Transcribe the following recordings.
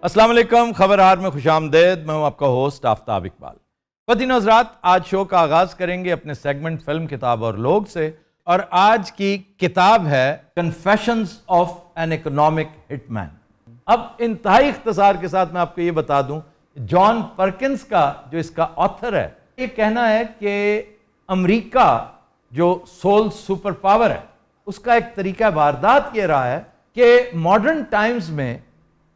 अस्सलाम वालेकुम, खबरहार में खुशामदेद। मैं हूं आपका होस्ट आफ्ताब इकबाल। ख़वातीन और हज़रात, आज शो का आगाज़ करेंगे अपने सेगमेंट फिल्म, किताब और लोग से। और आज की किताब है confessions of an economic hitman. अब इंतहाई इख्तिसार के साथ मैं आपको ये बता दूं, जॉन पर्किंस का जो इसका ऑथर है, ये कहना है कि अमेरिका जो सोल सुपर पावर है, उसका एक तरीका वारदात ये रहा है कि मॉडर्न टाइम्स में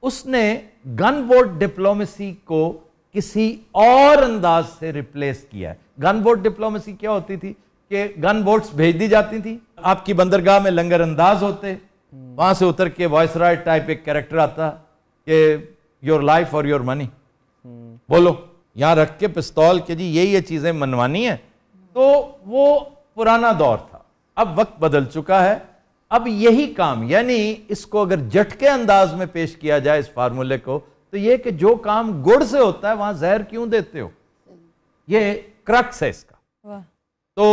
उसने गन बोट डिप्लोमेसी को किसी और अंदाज से रिप्लेस किया है। गन बोट डिप्लोमेसी क्या होती थी कि गन बोट्स भेज दी जाती थी, आपकी बंदरगाह में लंगर अंदाज होते, वहां से उतर के वॉइसरॉय टाइप एक कैरेक्टर आता कि योर लाइफ और योर मनी, बोलो यहां रख के पिस्तौल के जी ये चीजें मनवानी है। तो वो पुराना दौर था, अब वक्त बदल चुका है। अब यही काम, यानी इसको अगर झटके अंदाज में पेश किया जाए इस फार्मूले को, तो ये कि जो काम गुड़ से होता है वहां जहर क्यों देते हो, ये क्रक्स है इसका। तो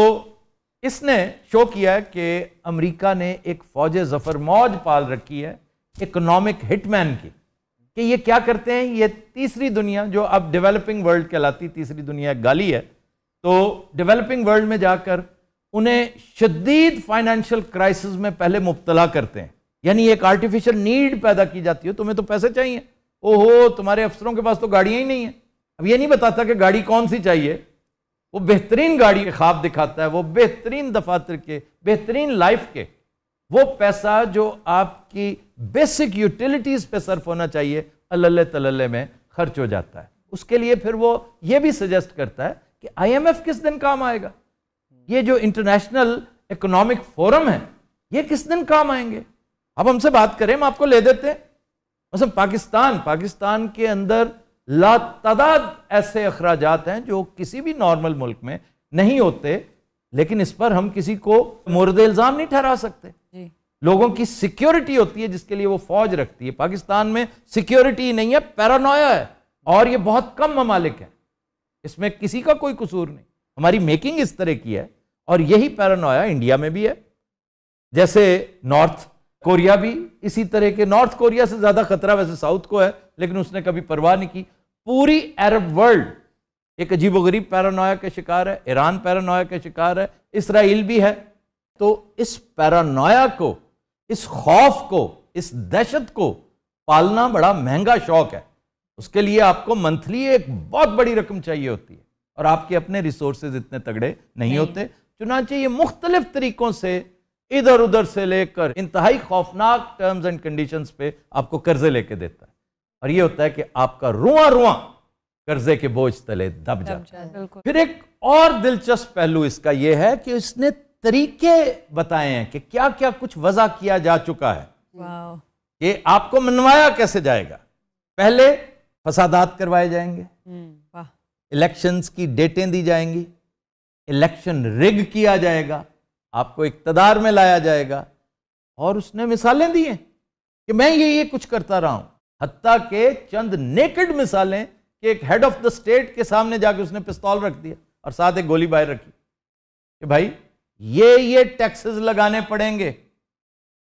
इसने शो किया है कि अमेरिका ने एक फौज जफर मौज पाल रखी है इकोनॉमिक हिटमैन की, कि ये क्या करते हैं। ये तीसरी दुनिया, जो अब डेवलपिंग वर्ल्ड कहलाती, तीसरी दुनिया एक गाली है, तो डेवलपिंग वर्ल्ड में जाकर उन्हें शदीद फाइनेंशियल क्राइसिस में पहले मुब्तला करते हैं। यानी एक आर्टिफिशियल नीड पैदा की जाती है, तुम्हें तो पैसे चाहिए, ओहो तुम्हारे अफसरों के पास तो गाड़ियां ही नहीं है। अब ये नहीं बताता कि गाड़ी कौन सी चाहिए, वो बेहतरीन गाड़ी के ख्वाब दिखाता है, वो बेहतरीन दफातर के, बेहतरीन लाइफ के, वो पैसा जो आपकी बेसिक यूटिलिटीज पे सर्फ होना चाहिए, अल्ले तल्ले में खर्च हो जाता है। उसके लिए फिर वो ये भी सजेस्ट करता है कि IMF किस दिन काम आएगा, ये जो इंटरनेशनल इकोनॉमिक फोरम है, ये किस दिन काम आएंगे। अब हमसे बात करें, हम आपको ले देते हैं मतलब पाकिस्तान के अंदर लातादाद ऐसे अखराजात हैं जो किसी भी नॉर्मल मुल्क में नहीं होते, लेकिन इस पर हम किसी को मोर्द इल्जाम नहीं ठहरा सकते। लोगों की सिक्योरिटी होती है जिसके लिए वो फौज रखती है। पाकिस्तान में सिक्योरिटी नहीं है, पैरानोया है, और ये बहुत कम ममालिक है, इसमें किसी का कोई कसूर नहीं। हमारी मेकिंग इस तरह की है, और यही पैरानोया इंडिया में भी है। जैसे नॉर्थ कोरिया भी इसी तरह के, नॉर्थ कोरिया से ज्यादा खतरा वैसे साउथ को है, लेकिन उसने कभी परवाह नहीं की। पूरी अरब वर्ल्ड एक अजीबोगरीब पैरानोया के शिकार है, ईरान पैरानोया के शिकार है, इसराइल भी है। तो इस पैरानोया को, इस खौफ को, इस दहशत को पालना बड़ा महंगा शौक है। उसके लिए आपको मंथली एक बहुत बड़ी रकम चाहिए होती है, और आपके अपने रिसोर्सेज इतने तगड़े नहीं होते। चुनांचे ये मुख्तलिफ तरीकों से इधर उधर से लेकर इंतहाई खौफनाक टर्म्स एंड कंडीशंस पे आपको कर्जे लेके देता है, और ये होता है कि आपका रुआ रुआ कर्जे के बोझ तले दब जाता है। फिर एक और दिलचस्प पहलू इसका यह है कि इसने तरीके बताए हैं कि क्या क्या कुछ वजह किया जा चुका है, कि आपको मनवाया कैसे जाएगा। पहले फसादात करवाए जाएंगे, इलेक्शंस की डेटें दी जाएंगी, इलेक्शन रिग किया जाएगा, आपको इक्तदार में लाया जाएगा। और उसने मिसालें दी हैं कि मैं ये कुछ करता रहा हूं, हत्ता के चंद नेकेड मिसालें कि एक हेड ऑफ द स्टेट के सामने जाके उसने पिस्तौल रख दिया और साथ एक गोली बाहर रखी कि भाई ये टैक्सेस लगाने पड़ेंगे।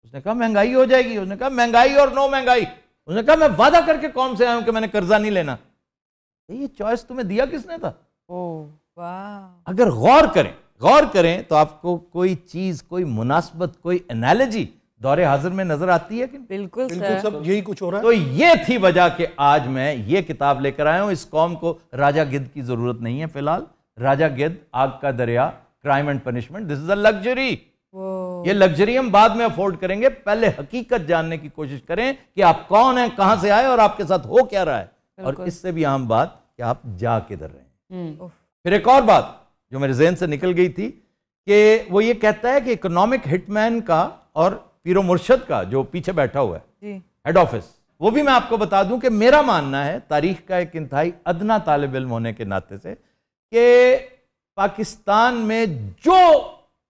उसने कहा महंगाई हो जाएगी, उसने कहा महंगाई और नो महंगाई। उसने कहा मैं वादा करके कौन से आया हूं कि मैंने कर्जा नहीं लेना। ये चॉइस तुम्हें दिया किसने था? अगर गौर करें तो आपको कोई चीज, कोई मुनासबत, कोई एनालॉजी दौरे हाजिर में नजर आती है कि बिल्कुल सब यही कुछ हो रहा है। तो ये थी वजह कि आज मैं ये किताब लेकर आया हूं। इस कौम को राजा गिद्ध की जरूरत नहीं है फिलहाल। राजा गिद्ध, आग का दरिया, crime and punishment, this is a luxury. ये लग्जरी हम बाद में अफोर्ड करेंगे, पहले हकीकत जानने की कोशिश करें कि आप कौन हैं, कहां से आए और आपके साथ हो क्या रहा है, और इससे भी अहम बात कि आप जा किधर रहे हैं। फिर एक और बात जो मेरे ज़हन से निकल गई थी कि वो ये कहता है कि इकोनॉमिक हिटमैन का और पीरो मुर्शद का जो पीछे बैठा हुआ है हेड ऑफिस, वो भी मैं आपको बता दूं कि मेरा मानना है, तारीख का एक इंतहाई अदना तालिब इल्म होने के नाते से, कि पाकिस्तान में जो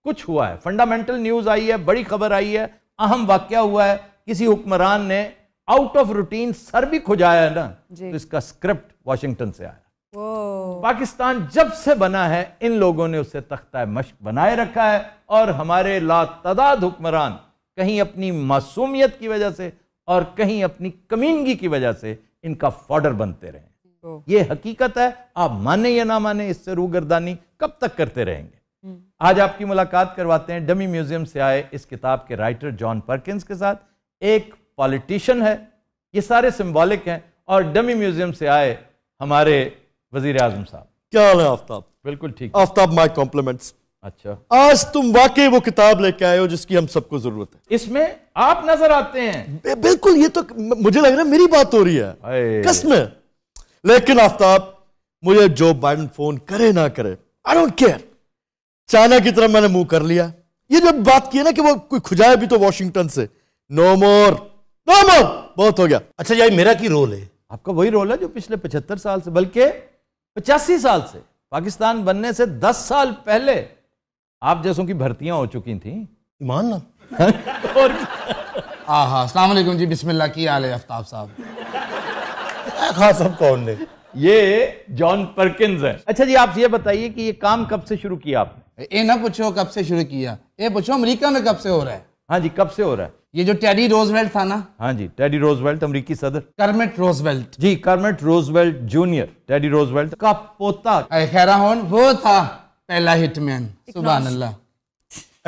कुछ हुआ है, फंडामेंटल न्यूज आई है, बड़ी खबर आई है, अहम वाकया हुआ है, किसी हुक्मरान ने आउट ऑफ रूटीन सर भी खुजाया है ना, तो इसका स्क्रिप्ट वॉशिंगटन से आया। पाकिस्तान जब से बना है इन लोगों ने उससे तख्ता मश्क बनाए रखा है, और हमारे लातादाद हुक्मरान कहीं अपनी मासूमियत की वजह से और कहीं अपनी कमीनगी की वजह से इनका फॉडर बनते रहें। ये हकीकत है, आप माने या ना माने, इससे रूगर्दानी कब तक करते रहेंगे। आज आपकी मुलाकात करवाते हैं डमी म्यूजियम से आए इस किताब के राइटर जॉन पर्किंस के साथ। एक पॉलिटिशियन है, ये सारे सिंबॉलिक हैं, और डमी म्यूजियम से आए हमारे वजीर आजम साहब। क्या हाल है आफ्ताब? बिल्कुल ठीक। Aftab, my compliments. अच्छा, आज तुम वाकई वो किताब लेके आए हो जिसकी हम सबको जरूरत है। इसमें आप नजर आते हैं। बिल्कुल, ये तो मुझे लग रहा है मेरी बात हो रही है कसम। लेकिन आफ्ताब, मुझे जो बाइडेन फोन करे ना करे, आई डोंट केयर। चाइना की तरफ मैंने मुंह कर लिया। ये जो बात की है ना कि वो कोई खुजाए भी तो वॉशिंगटन से, नो मोर, नो मोर, बहुत हो गया। अच्छा, यही मेरा की रोल है? आपका वही रोल है जो पिछले 75 साल से, बल्कि 85 साल से, पाकिस्तान बनने से 10 साल पहले आप जैसों की भर्तियां हो चुकी थी। ईमान ना। और अस्सलाम वालेकुम जी, बिस्मिल्लाह। की हाल है आफ्ताब साहब? खास सब कौन ने? ये जॉन पर्किंस है। अच्छा जी, आप ये बताइए कि ये काम कब से शुरू किया आपने? ये ना पूछो कब से शुरू किया, ये पूछो अमेरिका में कब से हो रहा है। हाँ जी, कब से हो रहा है? ये जो टेडी रोजवेल्ट था ना। हाँ जी, टेडी रोजवेल्ट, अमेरिकी सदर। Kermit Roosevelt ji, Kermit Roosevelt junior, Teddy Roosevelt का पोता। खैरा होन वो था पहला हिटमैन। सुभान अल्लाह।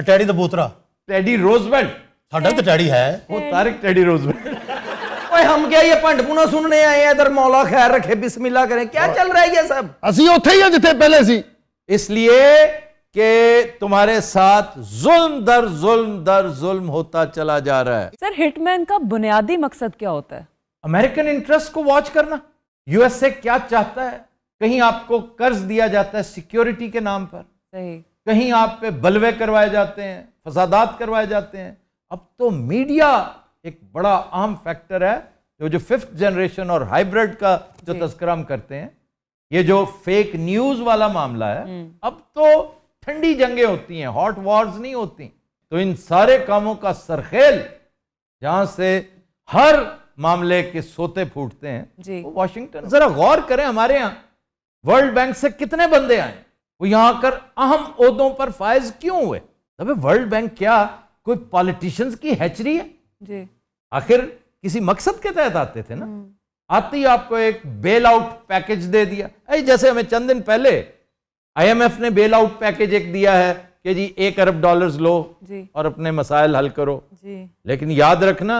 टेडी द बोतरा, टेडी रोजवेल्ट साडा तो टेडी है वो, तारिक टेडी रोजवेल्ट। ओए हम क्या ये पंडपुना सुनने आए हैं इधर? मौला खैर रखे, बिस्मिल्लाह करें। क्या चल रहा है ये सब? असी उथे ही जिथे पहले सी। इसलिए कि तुम्हारे साथ जुल्म दर जुल्म होता चला जा रहा है। सर, हिटमैन का बुनियादी मकसद क्या होता है? अमेरिकन इंटरेस्ट को वॉच करना। यूएसए क्या चाहता है? कहीं आपको कर्ज दिया जाता है सिक्योरिटी के नाम पर, सही, कहीं आप पे बलवे करवाए जाते हैं, फसादात करवाए जाते हैं। अब तो मीडिया एक बड़ा अहम फैक्टर है। जो फिफ्थ जनरेशन और हाइब्रिड का जो तस्करा हम करते हैं, ये जो फेक न्यूज वाला मामला है, अब तो ठंडी जंगें होती हैं, हॉट वॉर्स नहीं होती। तो इन सारे कामों का सरखेल जहां से हर मामले के सोते फूटते हैं, वो वाशिंगटन। जरा गौर करें, हमारे यहां वर्ल्ड बैंक से कितने बंदे आए, वो यहां आकर अहम ओहदों पर फायज क्यों हुए? अबे वर्ल्ड बैंक क्या कोई पॉलिटिशियंस की हैचरी है जी? आखिर किसी मकसद के तहत आते थे ना। आते ही आपको एक बेल आउट पैकेज दे दिया। जैसे हमें चंद दिन पहले आईएमएफ ने बेल आउट पैकेज एक दिया है कि जी $1 अरब लो जी, और अपने मसाइल हल करो जी। लेकिन याद रखना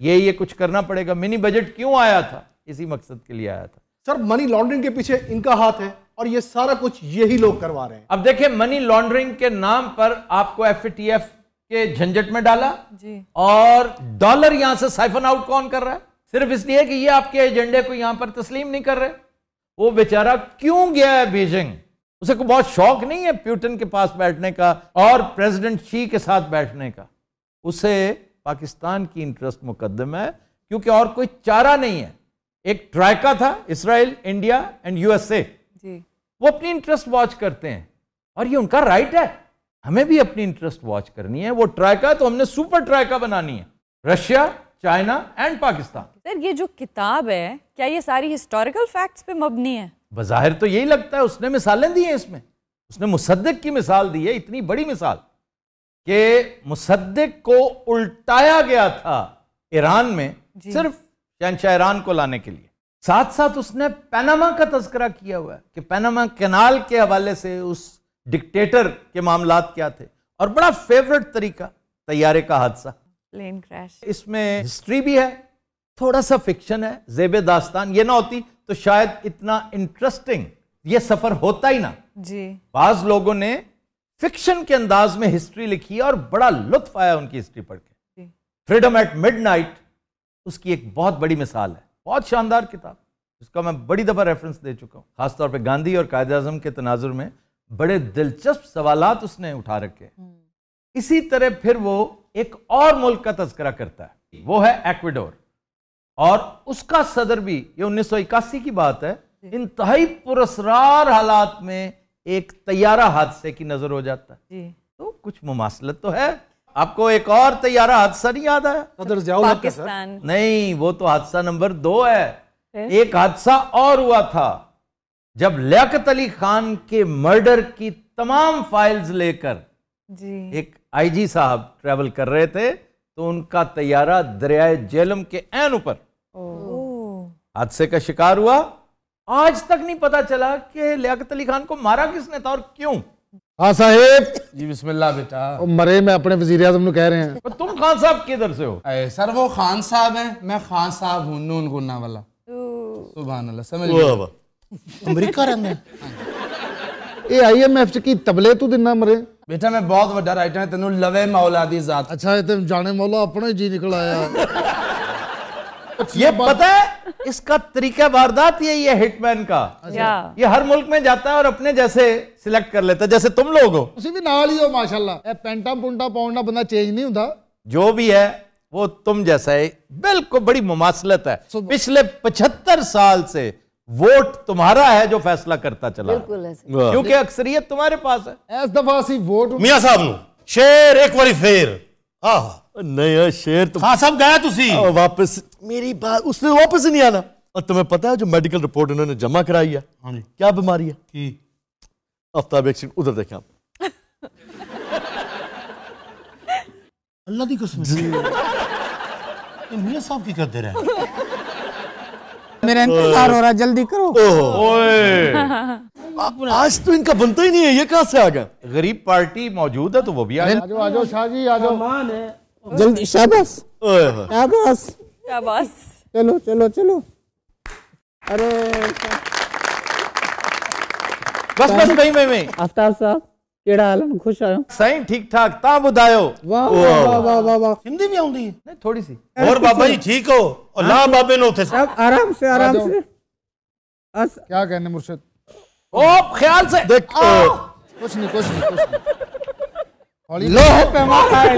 ये कुछ करना पड़ेगा। मिनी बजट क्यों आया था? इसी मकसद के लिए आया था। सर, मनी लॉन्ड्रिंग के पीछे इनका हाथ है और ये सारा कुछ यही लोग करवा रहे हैं। अब देखिए, मनी लॉन्ड्रिंग के नाम पर आपको एफएटीएफ के झंझट में डाला जी, और डॉलर यहां से साइफन आउट कौन कर रहा है? सिर्फ इसलिए कि ये आपके एजेंडे को यहां पर तस्लीम नहीं कर रहे। वो बेचारा क्यों गया है बीजिंग? उसे को बहुत शौक नहीं है प्यूटन के पास बैठने का और प्रेसिडेंट शी के साथ बैठने का। उसे पाकिस्तान की इंटरेस्ट मुकद्दम है, क्योंकि और कोई चारा नहीं है। एक ट्राइका था, इसराइल, इंडिया एंड यूएसए जी, वो अपनी इंटरेस्ट वॉच करते हैं और ये उनका राइट है। हमें भी अपनी इंटरेस्ट वॉच करनी है। वो ट्राइका तो हमने सुपर ट्राइका बनानी है, Russia, China and Pakistan. Sir, ये जो किताब है, क्या ये सारी हिस्टोरिकल फैक्ट्स पे मबनी है? बज़ाहिर तो यही लगता है। उसने मिसालें दी हैं इसमें। उसने मुसद्दिक की मिसाल दी है, इतनी बड़ी मिसाल कि मुसद्दिक को उल्टाया गया था ईरान में सिर्फ शहंशाह ईरान को लाने के लिए। साथ साथ उसने पनामा का तज़किरा किया हुआ है कि पनामा कैनाल के हवाले से उस डिक्टेटर के मामलात क्या थे। और बड़ा फेवरेट तरीका, तैयारे का हादसा, प्लेन क्रैश। इसमें हिस्ट्री भी है, थोड़ा सा फिक्शन है, ज़ेबे दास्तान। ये ना होती तो शायद इतना इंटरेस्टिंग ये सफर होता ही ना जी। बाज लोगों ने फिक्शन के अंदाज में हिस्ट्री लिखी है और बड़ा लुत्फ आया उनकी हिस्ट्री पढ़ के। फ्रीडम एट मिडनाइट उसकी एक बहुत बड़ी मिसाल है। बहुत शानदार किताब, जिसका मैं बड़ी दफा रेफरेंस दे चुका हूं। खासतौर पे गांधी और कायदे आजम के तनाजुर में बड़े दिलचस्प सवालात उसने उठा रखे। इसी तरह फिर वो एक और मुल्क का तज़किरा करता है, वो है एक्वाडोर। और उसका सदर भी, ये 1981 की बात है, इंतहाई पुरस्कार हालात में एक तैयारा हादसे की नजर हो जाता है जी। तो कुछ मुमासलत तो है। आपको एक और तैयारा हादसा नहीं याद आया? सदर ज़ियाउल हक का, पाकिस्तान। नहीं, वो तो हादसा नंबर 2 है। एक हादसा और हुआ था जब लियाकत अली खान के मर्डर की तमाम फाइल्स लेकर जी एक आईजी साहब ट्रैवल कर रहे थे, तो उनका तैयारा दरियाए जेलम के ऐन ऊपर हादसे का शिकार हुआ। आज तक नहीं पता चला कि लियाकत अली खान को मारा किसने था और क्यों। हाँ साहेब जी बिस्मिल्लाह बेटा। वो मरे मैं अपने वजीर आजम कह रहे हैं। तो तुम खान साहब किधर से हो? सर वो खान साहब हैं, मैं खान साहब हूँ, नून गुन्ना वाला। सुभान अल्लाह, समझ वाह वाह। अमरीका रहने ये IMF की तबले तू दिना मरे। बेटा मैं बहुत बड़ा राइटर है, तेनू लवे मौला दी जात। अच्छा ये तुम जाने मौला अपना ही जी निकल आया। ये पता है इसका तरीका वारदात यही है हिटमैन का। ये हर मुल्क में जाता है और अपने जैसे सिलेक्ट कर लेता है, जैसे तुम लोग हो। ਤੁਸੀਂ ਵੀ ਨਾਲ ही हो माशाल्लाह। पेंटा पुंटा पाउन ना बंदा चेंज नहीं होता। जो भी है वो तुम जैसा है, बिल्कुल। बड़ी मुमासलत है। पिछले 75 साल से वोट तुम्हारा है जो फैसला करता चला, क्योंकि अक्सरियत तुम्हारे पास है। इस दफा सी वोट मियां साहब नु शेर एक बारी फेर। नहीं यार शेर तो खान साहब गया तुसी वापस। मेरी बात उसने वापस ही नहीं आना। और तुम्हें पता है जो मेडिकल रिपोर्ट उन्होंने जमा कराई है क्या बीमारी है? आफ्ताब एक उधर देखें आप। अल्लाह दी कसम मियां साहब की करते रहे। मेरा इंतजार हो रहा है, जल्दी करो। आज तो इनका बनता ही नहीं है, ये कहां से आ गया? गरीब पार्टी मौजूद है तो वो भी आ आजो आजो शाह जी आजो। जल्दी शाबाश शाबाश शाबाश। चलो चलो चलो। अरे बस बस वही आफ्ताब साहब केड़ा हाल है? खुश आयो? सही ठीक ठाक ता बुधायो। वाह वाह वाह वाह वाह। हिंदी भी आउंदी है? नहीं थोड़ी सी। और बाबा जी ठीक हो? और ला बाबे नो थे सब आराम से आराम से। क्या कहने मुर्शिद? ओ ख्याल से देख कुछ नहीं कुछ नहीं कुछ नहीं। लोहे पे मारा है।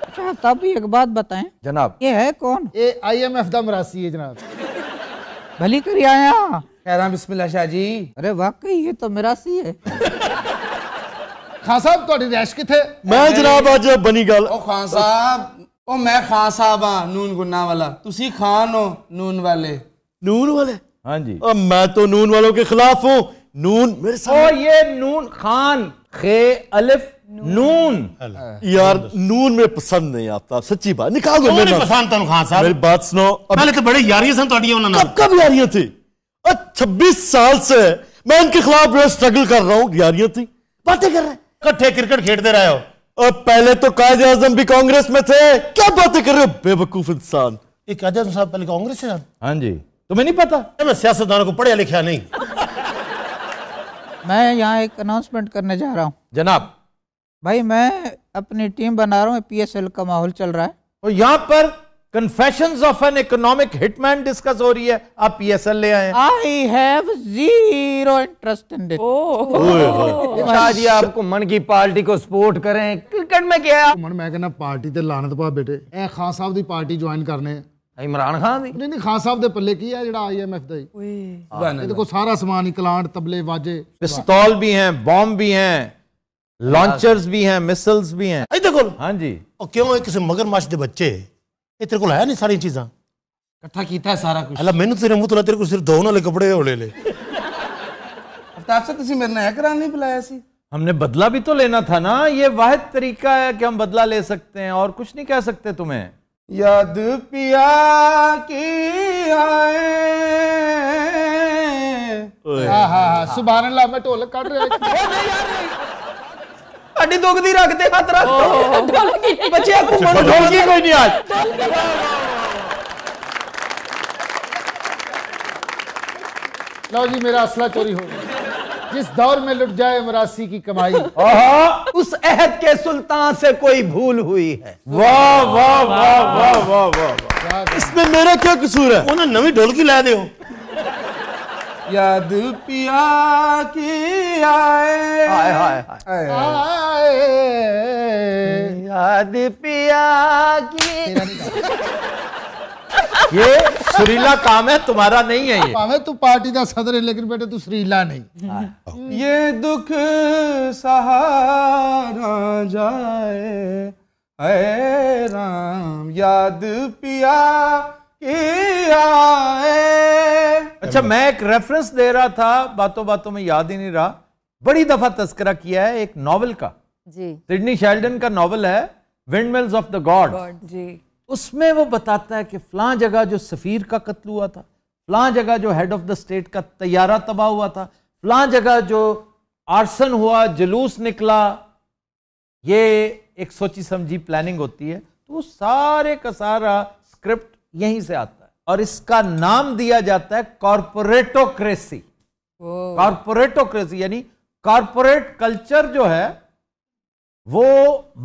अच्छा तब भी एक बात बताएं जनाब, ये है कौन? ये IMF दा मरासी है जनाब। भली करी आया। कह रहा बिस्मिल्लाह शाह जी। अरे वाकई ये तो मरासी है। खान साहब ਤੁਹਾਡੀ ਰੈਸ਼ ਕਿੱਥੇ? मैं जनाब आज बनी गल। ओ खान साहब, ओ मैं खान साहब हाँ नून गुन्ना वाला, तुसी खान हो नून वाले। नून वाले? हाँ जी। अब मैं तो नून वालों के खिलाफ हूँ। नून मेरे ओ साथ ये नून खान खे अलिफ नून। यार नून में पसंद नहीं आता, सच्ची बात। निकाल दो मेरे पसंद तन खान साहब। मेरी बात सुनो। पहले तो बड़े यारियां सन तोड़ियां उन्होंने। कब यारियां थी? 26 साल से मैं इनके खिलाफ जो स्ट्रगल कर रहा हूँ। यारियां थी, बातें कर रहे हैं। इकट्ठे क्रिकेट खेलते रहे हो। और पहले तो कायदे आजम भी कांग्रेस में थे। क्या बातें कर रहे हो बेवकूफ इंसान। एक कायदे साहब पहले कांग्रेस से। हाँ जी, तुम्हें नहीं पता? मैं सियासतदानों को पढ़ा लिखा नहीं। मैं यहाँ एक अनाउंसमेंट करने जा रहा हूँ जनाब। भाई। मैं अपनी टीम बना रहा हूँ, PSL का माहौल चल रहा है और यहाँ पर confessions of an economic hitman discuss हो रही है, आप PSL ले आए। I have zero interest in it. Shah ji आपको मन की पार्टी को सपोर्ट करें, क्रिकेट में क्या है? मन मैं कहना पार्टी ते लानत पा बेटे। ए खान साहब दी पार्टी ज्वाइन करने। इमरान खान दी? नहीं नहीं खान साहब दे पल्ले की है जेड़ा IMF दा ही। ये देखो सारा सामान ही, क्लांट तबले वाजे, पिस्तौल भी हैं, बॉम्ब भी हैं, लॉन्चर्स भी हैं, मिसाइल्स भी हैं। इधर को हाँ जी। और क्यों है किसी मगरमच्छ दे बच्चे ये तेरे को है नहीं सारी चीज़ां इकट्ठा कीता है सारा कुछ। अल्लाह मैंने तेरे मुंह तो तेरे को सिर्फ धोने वाले कपड़े हो ले। आफ्ताब से तुसी मेरे ने कराने नहीं बुलाया सी। हमने बदला भी तो लेना था ना। ये वाहिद तरीका है कि हम बदला ले सकते हैं और कुछ नहीं कह सकते तुम्हें। याद पिया की आए। सुभान अल्लाह। मैं ढोलक काट रहा अड्डी दुखदी रखते हाथ रख बच्चे घूमन ढोलकी कोई नहीं आज। लो जी मेरा असला चोरी हो गया। जिस दौर में लुट जाए मरासी की कमाई, उस अहद के सुल्तान से कोई भूल हुई है। वाह वाह वाह वाह वाह वाह। इसमें मेरा क्या कसूर है? उन्हें नवी ढोलकी ला दे। याद पिया की आए। हाय हाय हाय। याद पिया की। ये सुरीला काम है, तुम्हारा नहीं है ये। भावे तू पार्टी का सदर है लेकिन बेटे तू सुरीला नहीं। ये दुख सहारा जाए ऐ राम, याद पिया की आए। अच्छा, मैं एक रेफरेंस दे रहा था, बातों बातों में याद ही नहीं रहा। बड़ी दफा तस्करा किया है एक नॉवेल का जी। सिडनी शेल्डन का नॉवेल है विंडमिल्स ऑफ द गॉड जी। उसमें वो बताता है कि फलां जगह जो सफीर का कत्ल हुआ था, फलां जगह जो हेड ऑफ द स्टेट का तैयारा तबाह हुआ था, फलां जगह जो आर्सन हुआ, जुलूस निकला। ये एक सोची समझी प्लानिंग होती है। तो सारे का सारा स्क्रिप्ट यहीं से आता है और इसका नाम दिया जाता है कॉर्पोरेटोक्रेसी। कॉर्पोरेटोक्रेसी यानी कॉर्पोरेट कल्चर जो है वो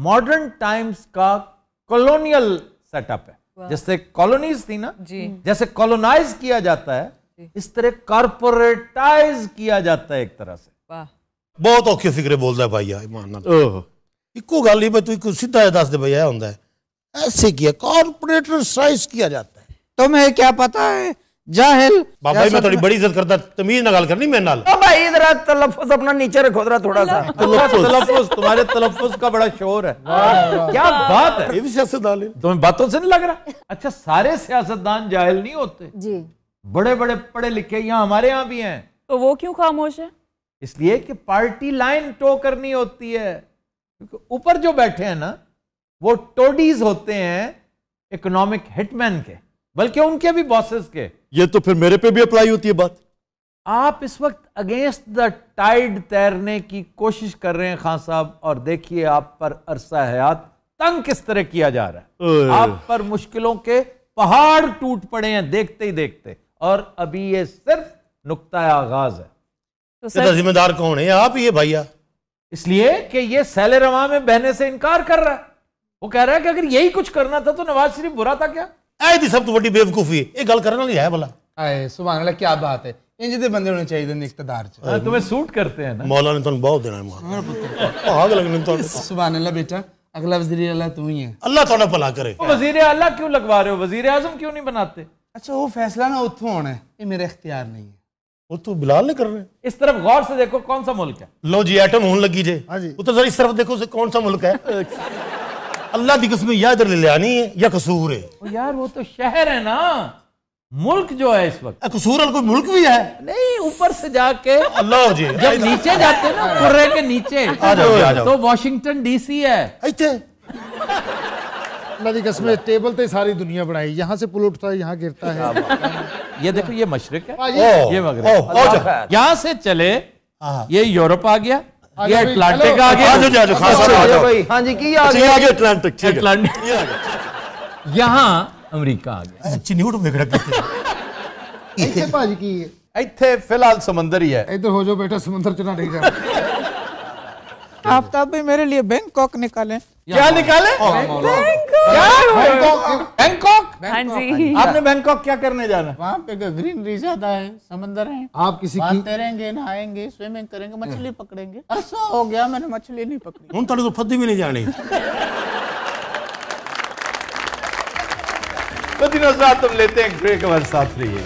मॉडर्न टाइम्स का कॉलोनियल सेटअप है। जैसे कॉलोनीज थी ना जी, जैसे कॉलोनाइज किया जाता है, इस तरह कॉर्पोरेटाइज किया जाता है एक तरह से। वाह, बहुत औखे फिक्रे बोलता है भाई ईमान नाल। इको गल ही भाई तू इको सीधा दस दे भैया होंदा है ऐसे किया कॉर्पोरेटराइज किया जाता है। तुम्हें क्या पता है जाहिल। बाबा मैं थोड़ी बड़ी इज्जत करता, तमीज ना गल करनी मेरे नाल। भाई इधर तलफ्फुज अपना नीचे रखो जरा थोड़ा सा। तलफ्फुज, तुम्हारे तलफ्फुज का बड़ा शोर है। क्या बात है, ये भी सियासतदान है। तुम्हें बातों से नहीं लग रहा? अच्छा, सारे सियासतदान जाहिल नहीं होते जी, बड़े बड़े पढ़े लिखे यहाँ हमारे यहाँ भी हैं। तो वो क्यों खामोश है? इसलिए कि पार्टी लाइन टो करनी होती है। क्योंकि ऊपर जो बैठे हैं ना वो टोडीज होते हैं, इकोनॉमिक हिटमैन के, बल्कि उनके भी बॉसेस के। ये तो फिर मेरे पे भी अप्लाई होती है बात। आप इस वक्त अगेंस्ट द टाइड तैरने की कोशिश कर रहे हैं खान साहब, और देखिए आप पर अरसा हयात तंग किस तरह किया जा रहा है। आप पर मुश्किलों के पहाड़ टूट पड़े हैं देखते ही देखते, और अभी ये सिर्फ नुक्ता आगाज है। तो इसका जिम्मेदार कौन है? आप ही है भैया। इसलिए कि ये सैले रवा में बहने से इनकार कर रहा है। वो कह रहा है कि अगर यही कुछ करना था तो नवाज शरीफ बुरा था क्या? ऐ सब तो बड़ी बेवकूफी है, ये गल करने वाली है भला। आए सुभान अल्लाह, क्या बात है। इंज दे बंदे होने चाहिए ने इख्तिदार च। तुम्हें सूट करते हैं ना। मौला ने तुम बहुत देना है मां। आग लगने तो सुभान अल्लाह बेटा, अगला वजीर आला तू ही है। अल्लाह तोड़ा भला करे। वजीर आला क्यों लगवा रहे हो? वजीर आजम क्यों नहीं बनाते? अच्छा वो फैसला ना उठो होना है, ये मेरा इख्तियार नहीं है। वो तो बिलाल ने कर रहे हैं। इस तरफ गौर से देखो, कौन सा मुल्क है? लो जी एटम होने लगी जे। तो जरा इस तरफ देखो से कौन सा मुल्क है। अल्लाह की कसम या इधर ले आनी है या कसूर है। यार वो तो शहर है ना, मुल्क जो है इस वक्त कसूर कोई मुल्क भी है नहीं। ऊपर से जाके अल्लाह जी जब नीचे जाते हैं ना, कुर्रे के नीचे आ जाओ। तो वॉशिंगटन डीसी है। अल्लाह की कसम, टेबल तो सारी दुनिया बनाई, यहाँ से पुल उठता है यहाँ गिरता है। ये देखो, ये मशरिक है, ये ये मगरिब। यहाँ से चले ये यूरोप आ गया, ये अटलांटिक आ गया। हाँ जी, की आ गया अटलांटिक। अटलांटिक यहाँ अमेरिका आ गया। चिन्यूट बिगड़ ऐसे भाजी की इत्थे फिलहाल समंदर ही है। इधर हो जाओ बेटा, समुद्र चना नहीं जा। आफ्ताब भी मेरे लिए बैंकॉक निकाले। क्या निकाले? बैंकॉक। हाँ जी, आपने बैंकॉक क्या करने जाना? वहाँ पे ग्रीनरी ज्यादा है, समंदर है, आप किसी वहाँ तैरेंगे, नहाएंगे, स्विमिंग करेंगे, मछली पकड़ेंगे। ऐसा हो गया मैंने मछली नहीं पकड़ी। हूं तो फद्दी भी नहीं जानी। तो दिनों साथ तुम लेते हैं ब्रेक, हमारे साथ रहिए।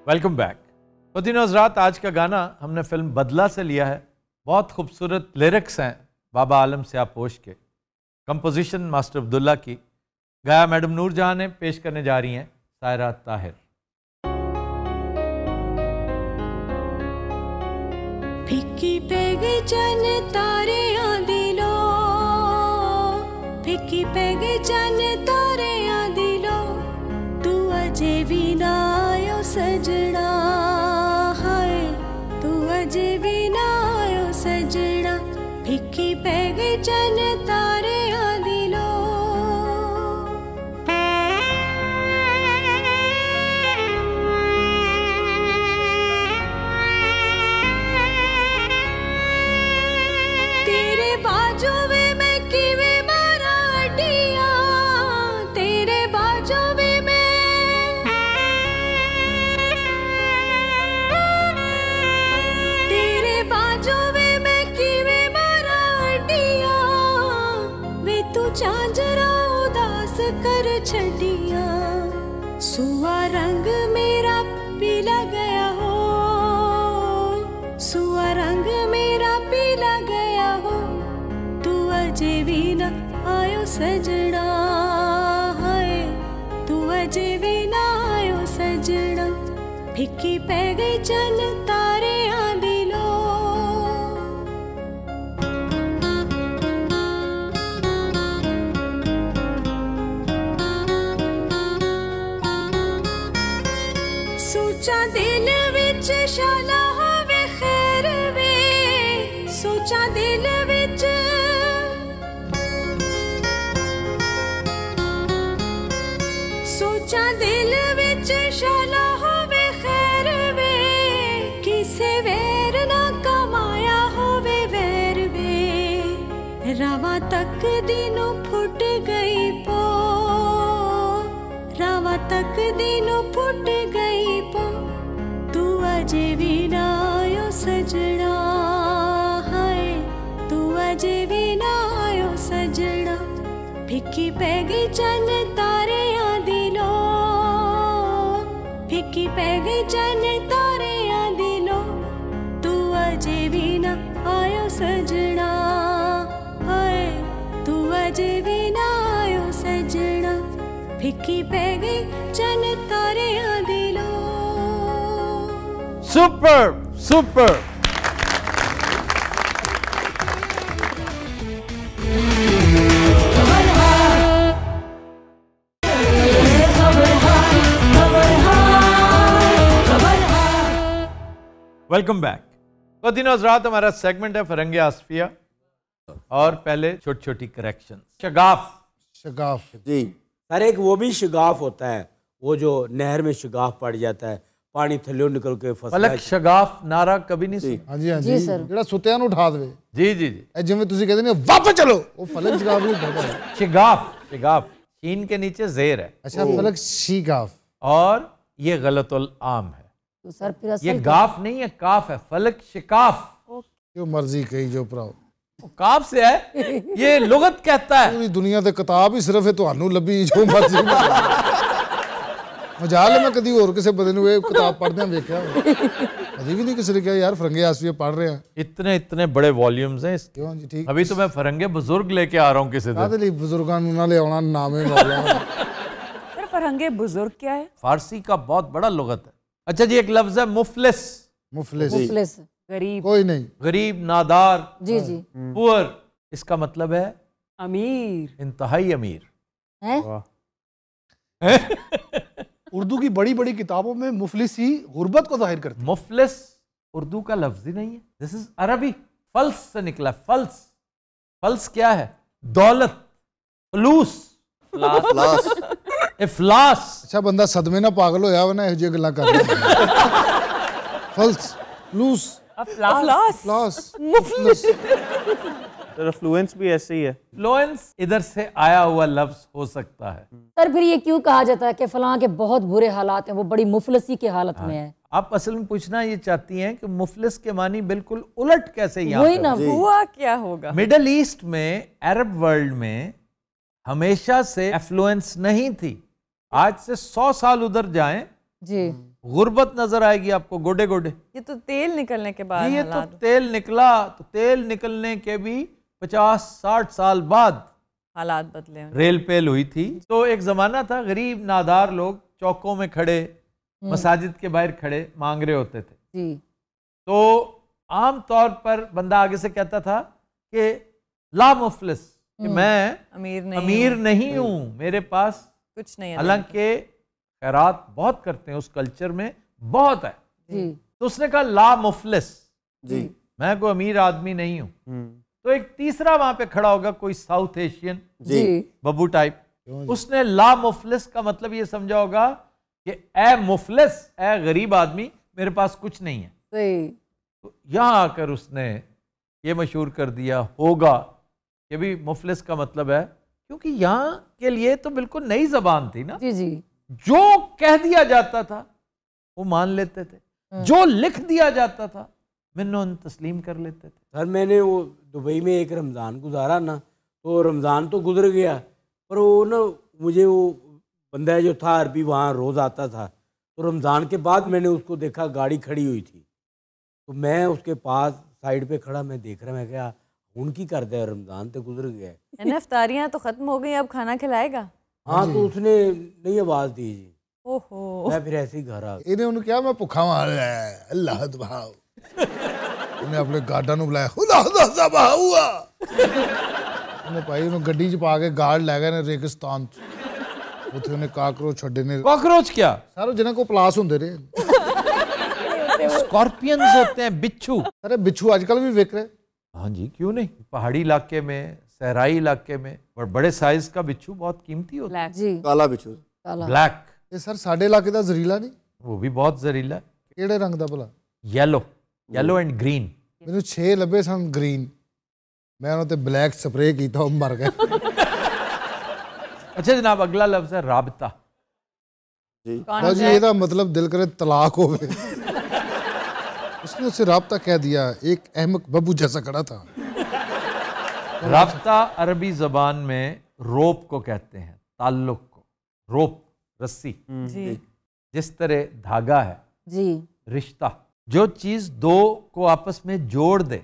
Welcome back. मदीना हज़रात, आज का गाना हमने फिल्म बदला से लिया है। बहुत खूबसूरत लिरिक्स हैं बाबा आलम स्यापोश के, कंपोजिशन मास्टर अब्दुल्ला की, गाया मैडम नूरजहां ने, पेश करने जा रही हैं सायरा ताहिर। फिक्की पैग चन तारे आदिलो, फिक्की पैग चन तारे आदिलो, तू अजे भी ना आयो सजना, हाय तू अजे भी ना आयो सजना, फिक्की पैग चन तारे आदिलो। तेरे बाजू में मैं किवे मारा अड्डिया, तेरे बाजू में मैं, तेरे बाजू में मैं किवे मारा अड्डिया, वे तू झांझरा उदास कर छड़िया, सुआ रंग मेरा पीला गया हो, सुआ रंग मेरा पीला गया हो, तू अजे भी ना आयो सजना, हाय तू अजे भी ना आयो सजना, फिक्की पै गई चन तारे आदिलो। सोचा दिल विच शाला होवे खैर वे, सोचा दिल विच सोचा दिल विच शाला होवे खैर वे, किसे वैर ना कमाया होवे वैर वे, रावा तक दिनों फुट गई पो, रावा तक दिनों फुट गई पो, तू अजे भी ना आयो सजना, हाय तू अजे भी ना आयो सजना, फिक्की पै गई चन तारे दिलो, फिक्की पै गई चन तारे दिलो, तू अजे भी ना आयो सजना, हाय तू अजे भी ना आयो सजना, फिक्की पै गई चन तारे दिलो। Super super. Welcome back. ख़वातीन हज़रात, हमारा सेगमेंट है फरंगे आसफिया और पहले छोटी छोटी करेक्शन। शगाफ। शगाफ जी सर, एक वो भी शगाफ होता है, वो जो नहर में शगाफ पड़ जाता है, पानी थल्ले निकल के फंसता फलक है। शगाफ नारा कभी नहीं सुना? हाँ जी हाँ जी ਜਿਹੜਾ ਸੁੱਤਿਆਂ ਨੂੰ ਉਠਾ ਦੇਵੇ। जी जी जी। ਇਹ ਜਿਵੇਂ ਤੁਸੀਂ ਕਹਿੰਦੇ ਨੇ ਵਾਪਸ ਚਲੋ, ਉਹ ਫਲਕ ਸ਼ਗਾਫ ਨਹੀਂ ਹੁੰਦਾ। शिगाफ, शिगाफ शीन के नीचे जेर है। अच्छा, फलक शीगाफ। और ये गलतुल आम है, तो सर फिर ये गाफ नहीं है, काफ है। फलक शिकाफ जो मर्जी कही जो भराओ, काफ से है, ये लुगत कहता है। पूरी दुनिया ते किताब ही सिर्फ है ਤੁਹਾਨੂੰ ਲੱਭੀ ਜੋ ਮਰਜ਼ੀ ਮਜਾਲ ਮੈਂ ਕਦੀ ਹੋਰ ਕਿਸੇ ਬੰਦੇ ਨੂੰ ਇਹ ਕਿਤਾਬ ਪੜ੍ਹਦਿਆਂ ਵੇਖਿਆ ਕਦੀ ਵੀ ਨਹੀਂ ਕਿਸੇ ਨੇ ਕਿਹਾ ਯਾਰ ਫਰੰਗੇ ਆਸਫੀਆ पढ़ रहे हैं। इतने इतने बड़े वॉल्यूम्स हैं इसके। क्यों जी? ठीक। अभी तो मैं फरंगे बुजुर्ग लेके आ रहा हूँ किसी दिन। ਕਾਹਦੇ ਲਈ ਬਜ਼ੁਰਗਾਂ ਨੂੰ ਨਾ ਲਿਆਉਣਾ ਨਾਮੇ ਮੌਲਾ। सर फरंगे बुजुर्ग क्या है? फारसी का बहुत बड़ा लुगत है। अच्छा जी, एक लफ्ज है मुफलिस। मुफलिस मुफलिस गरीब। कोई नहीं। गरीब, नादार, जी जी। पुअर, इसका मतलब है अमीर, इंतहाई अमीर हैं? उर्दू की बड़ी बड़ी किताबों में मुफलिस ही गुर्बत को जाहिर करती है। मुफलिस उर्दू का लफ्ज ही नहीं है, दिस इज अरबी। फल्स से निकला। फल्स, फल्स क्या है? दौलत, फलूस, इफलास। अच्छा, बंदा सदमे ना पागल होया वा ना ਇਹੋ ਜਿਹੀ ਗੱਲਾਂ ਕਰ ਰਿਹਾ। फल्स, लूस, अफलास, मुफलिस। सर फ्लुएंस भी ऐसे ही है। फ्लुएंस इधर से आया हुआ लफ्ज हो सकता है। सर फिर ये क्यों कहा जाता है कि फलां के बहुत बुरे हालात हैं, वो बड़ी मुफलसी की हालत में है? आप असल में पूछना ये चाहती हैं कि मुफलिस के मानी बिल्कुल उलट कैसे यहाँ वही ना, हुआ क्या होगा? मिडल ईस्ट में, अरब वर्ल्ड में हमेशा से एफ्लुएंस नहीं थी। आज से 100 साल उधर जाएं जी, गुर्बत नजर आएगी आपको, गोडे गोडे। ये तो तेल निकलने के बाद ये तो हालात। तेल निकला, तो तेल निकलने के भी 50-60 साल बाद हालात बदले हैं। रेल पेल हुई थी। तो एक जमाना था, गरीब नादार लोग चौकों में खड़े, मसाजिद के बाहर खड़े मांग रहे होते थे। जी। तो आम तौर पर बंदा आगे से कहता था कि ला मुफलिस, कि मैं अमीर नहीं हूं, मेरे पास कुछ नहीं है। हालांकि खैरात बहुत करते हैं, उस कल्चर में बहुत है जी। तो उसने कहा ला मुफलिस जी, मैं कोई अमीर आदमी नहीं हूं। तो एक तीसरा वहां पे खड़ा होगा, कोई साउथ एशियन जी, बब्बू टाइप, उसने ला मुफलिस का मतलब ये समझा होगा कि ए मुफलिस, ए गरीब आदमी, मेरे पास कुछ नहीं है। सही। तो यहां आकर उसने ये मशहूर कर दिया होगा कि भी मुफलिस का मतलब है, क्योंकि यहाँ के लिए तो बिल्कुल नई जबान थी ना। जी जी। जो कह दिया जाता था वो मान लेते थे, जो लिख दिया जाता था मिन्नों तस्लीम कर लेते थे। सर मैंने वो दुबई में एक रमज़ान गुजारा ना, तो रमज़ान तो गुजर गया, पर वो ना मुझे वो बंदा जो था अरबी वहाँ रोज़ आता था, तो रमज़ान के बाद मैंने उसको देखा, गाड़ी खड़ी हुई थी, तो मैं उसके पास साइड पे खड़ा, मैं देख रहा, मैं क्या उनकी कर दे, रमज़ान तो गुजर गया, इफ्तारियाँ तो ख़त्म हो गई, अब खाना खिलाएगा? हाँ, तो उसने नहीं आवाज़ दी जी। ओहो, मैं फिर ऐसे ही घर आ गया। ਇਹਨੇ ਉਹਨੂੰ ਕਿਹਾ ਮੈਂ ਭੁੱਖਾ ਮਾਰ ਰਿਹਾ ਅੱਲਾਹ ਦਬਾਓ। ਉਹਨੇ ਆਪਣੇ ਗਾਰਡਾਂ ਨੂੰ ਬੁਲਾਇਆ, ਖੁਦਾ ਦਾ ਜ਼ਬਾ ਹੁਆ। ਉਹਨੇ ਭਾਈ ਉਹਨੂੰ ਗੱਡੀ 'ਚ ਪਾ ਕੇ ਗਾਰਡ ਲੈ ਗਏ ਨੇ ਰੇਗਿਸਤਾਨ 'ਚ। ਉੱਥੇ ਉਹਨੇ ਕਾਕਰੋਚ ਛੱਡੇ ਨੇ। ਕਾਕਰੋਚ क्या? ਸਾਰੋ ਜਿਹਨਾਂ ਕੋ ਪਲਾਸ ਹੁੰਦੇ ਰਹੇ। स्कॉर्पियंस होते हैं, बिच्छू। अरे बिच्छू आजकल भी बिक रहे। हाँ जी, क्यों नहीं। पहाड़ी इलाके में, सहराई इलाके में और बड़े साइज का बिच्छू बहुत कीमती होता है। जी, काला बिच्छू, ब्लैक। ये सर साढ़े इलाके का जहरीला नहीं, वो भी बहुत जहरीला है। ਕਿਹੜੇ रंग का भला? Yellow and green. मैंने 6 ਲੱਭੇ सन ग्रीन, मैं उन्होंने ब्लैक स्प्रे किया, वो मर गए। अच्छा जनाब, अगला लफ्ज है राबता। जी ਇਹਦਾ मतलब दिल करे तलाक हो गए। उसने उसे राबता कह दिया, एक अहमक बब्बू जैसा खड़ा था। राबता अरबी जबान में रोप को कहते हैं, ताल्लुक को। रोप रस्सी, जिस तरह धागा है जी, रिश्ता, जो चीज दो को आपस में जोड़ दे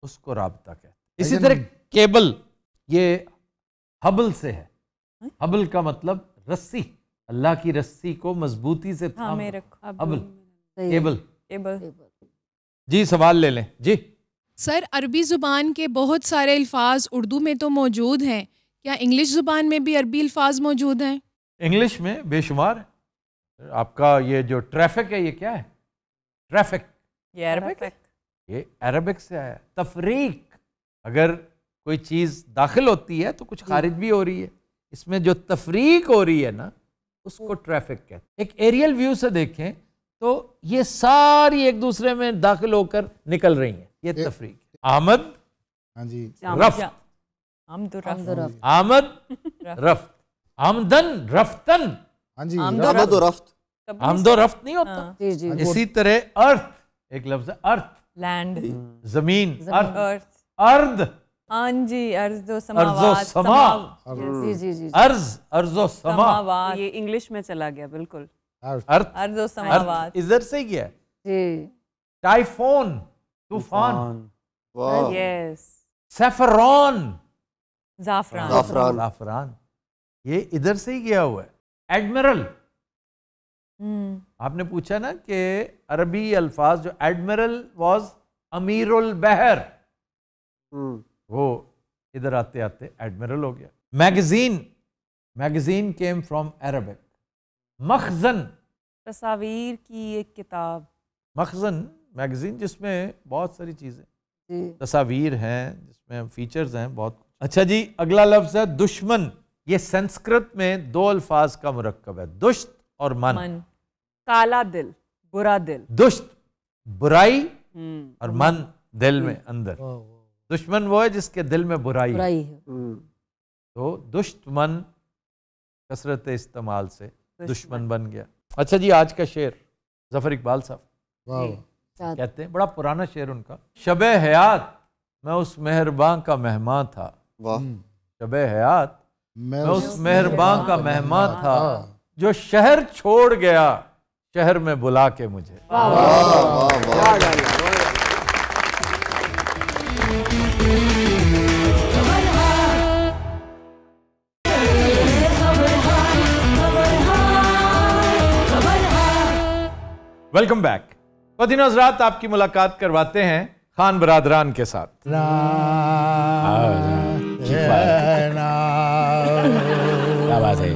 उसको राबता कहते हैं। इसी तरह केबल, ये हबल से है। हबल का मतलब रस्सी, अल्लाह की रस्सी को मजबूती से थामे रखो। Hubble, cable. जी सवाल ले लें जी। सर, अरबी ज़ुबान के बहुत सारे अल्फाज उर्दू में तो मौजूद हैं, क्या इंग्लिश ज़ुबान में भी अरबी अल्फाज मौजूद हैं? इंग्लिश में बेशुमार। आपका ये जो ट्रैफिक है, ये क्या है? ट्रैफिक, ये अरबिक है। ये अरबिक से आया। तफरीक, अगर कोई चीज़ दाखिल होती है तो कुछ खारिज भी हो रही है, इसमें जो तफरीक हो रही है ना, उसको ट्रैफिक कहते हैं। एक एरियल व्यू से देखें तो ये सारी एक दूसरे में दाखिल होकर निकल रही हैं, ये तफरीक। आमद, हाँ जी, रफ्त, आमद रफ्त, आमदन रफ्तन। हाँ जी, आमद और रफ्त, आमदो रफ्त नहीं होता। जी जी, इसी तरह अर्थ, एक लफ्ज है अर्थ, लैंड, जमीन, अर्थ, अर्द, हाँ जी, अर्ज़ो अर्ज़ो समावात, समा, जी जी जी, अर्ज, अर्जो समा। समावात, ये इंग्लिश में चला गया बिल्कुल। अर्थ, अर्ज़ो समावात, इधर से ही है। जी, टाइफोन, तूफान, यस, सैफरॉन, ज़ाफ़रान, ज़ाफ़रान, ये इधर से ही गया हुआ है। एडमिरल, आपने पूछा ना कि अरबी अल्फाज, जो एडमिरल वाज अमीरुल बहर, वो इधर आते आते एडमिरल हो गया। Magazine, magazine came from Arabic. मखजन, तस्वीर की एक किताब। मखजन मैगजीन जिसमें बहुत सारी चीज़ें, तस्वीर हैं, जिसमें फीचर्स हैं बहुत। अच्छा जी, अगला लफ्ज है दुश्मन। ये संस्कृत में 2 अल्फाज का मुरक्कब है, दुष्ट और मन। काला दिल, बुरा दिल। दुष्ट बुराई और मन दिल में अंदर। दुश्मन वो है जिसके दिल में बुराई है। तो दुष्ट मन कसरत इस्तेमाल से दुश्मन बन गया। अच्छा जी, आज का शेर जफर इकबाल साहब कहते हैं, बड़ा पुराना शेर उनका। शबे हयात मैं उस मेहरबान का मेहमान था। शबे हयात मैं उस मेहरबान का मेहमान था, जो शहर छोड़ गया शहर में बुला के मुझे। Welcome back. ख़वातीन और हज़रात, आपकी मुलाकात करवाते हैं खान बरादरान के साथ। क्या बात है?